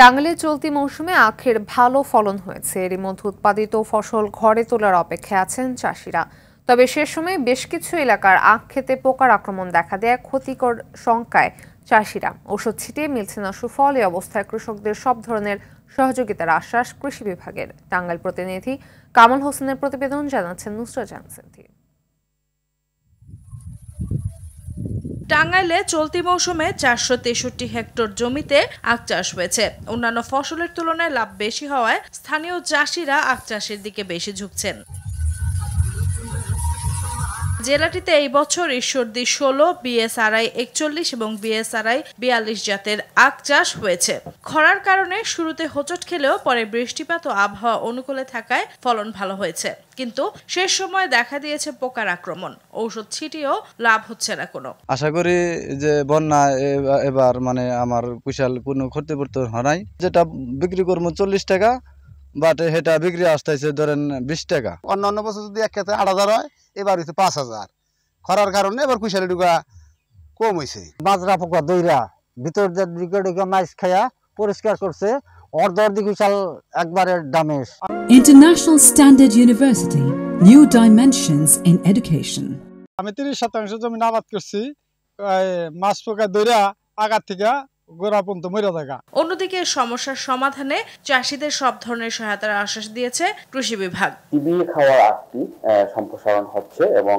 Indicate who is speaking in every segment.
Speaker 1: টাঙ্গাইলে চলতি মৌসুমে আখের ভালো ফলন হয়েছে। এরই মধ্যে উৎপাদিত ফসল ঘরে তোলার অপেক্ষায় আছেন চাষিরা। তবে সে সময় বেশ কিছু এলাকার আখ ক্ষেতে পোকার আক্রমণ দেখা দেয় ক্ষতিকর শঙ্কায় চাষিরা ওষুধ ছিটিয়ে মিলছে না সুফল। এই অবস্থায় কৃষকদের সব ধরনের সহযোগিতার আশ্বাস কৃষি বিভাগের। টাঙ্গাইল প্রতিনিধি কামাল হোসেনের প্রতিবেদন জানাচ্ছেন নুসরাত জাহান সিনথি।
Speaker 2: টাঙ্গাইলে চলতি মৌসুমে 463 হেক্টর জমিতে আখ চাষ হয়েছে। অন্যান্য ফসলের তুলনায় লাভ বেশি হওয়ায় স্থানীয় চাষিরা আখ চাষের দিকে বেশি ঝুঁকছেন। জেলাটিতে এই বছর ঈশ্বরদী 16, BSRI 41 এবং BSRI 42 জাতের আখ চাষ হয়েছে। খরার কারণে শুরুতে হোঁচট খেলেও পরে বৃষ্টিপাত ও আবহাওয়া অনুকূলে থাকায় ফলন ভালো হয়েছে। কিন্তু শেষ সময় দেখা দিয়েছে পোকার আক্রমণ। ঔষধ ছিটিয়েও লাভ হচ্ছে না কোনো।
Speaker 3: আশা করি যে বন্যা এবার আমার কুশাল কোনো ক্ষতিপূরণ হয় নাই। যেটা বিক্রি করবো 40 টাকা, বাট সেটা বিক্রি আসতেছে ধরেন 20 টাকা।
Speaker 4: অন্যান্য বছর যদি এক ক্ষেত্রে 8,000 হয়, এবার হচ্ছে 5,000। খরার কারণে এবার কুশালি ডুগা কম হয়েছে।
Speaker 5: বাজরা পোকা দইরা ভিতর দিকে মাছ খায়া পরিষ্কার করছে। অর্ধেক কুশাল একবারে damage.
Speaker 6: International Standard University, New Dimensions in Education.
Speaker 3: আমি 30% জমি আবাদ করছি। মাছ পোকা দইরা আগার থেকে গোড়া পর্যন্ত মরে থাকা।
Speaker 2: অন্যদিকে সমস্যার সমাধানে চাষিদের সব ধরনের সহায়তার আশ্বাস দিয়েছে কৃষি বিভাগ।
Speaker 7: চিবিয়ে খাওয়া আখটি সম্প্রসারণ হচ্ছে এবং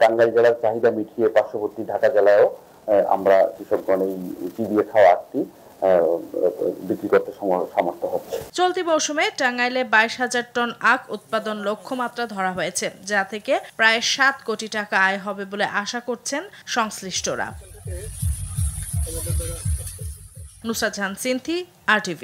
Speaker 7: টাঙ্গাইল জেলার চাহিদা মিটিয়ে পার্শ্ববর্তী ঢাকা জেলায়ও আমরা কৃষকগণ এই চিবিয়ে খাওয়া আখটি বিক্রি করতে সমর্থ হচ্ছে।
Speaker 2: চলতি মৌসুমে টাঙ্গাইলে 22,000 টন আখ উৎপাদন লক্ষ্যমাত্রা ধরা হয়েছে, যা থেকে প্রায় 7 কোটি টাকা আয় হবে বলে আশা করছেন সংশ্লিষ্টরা। নুসরাত জাহান সিনথি, RTV।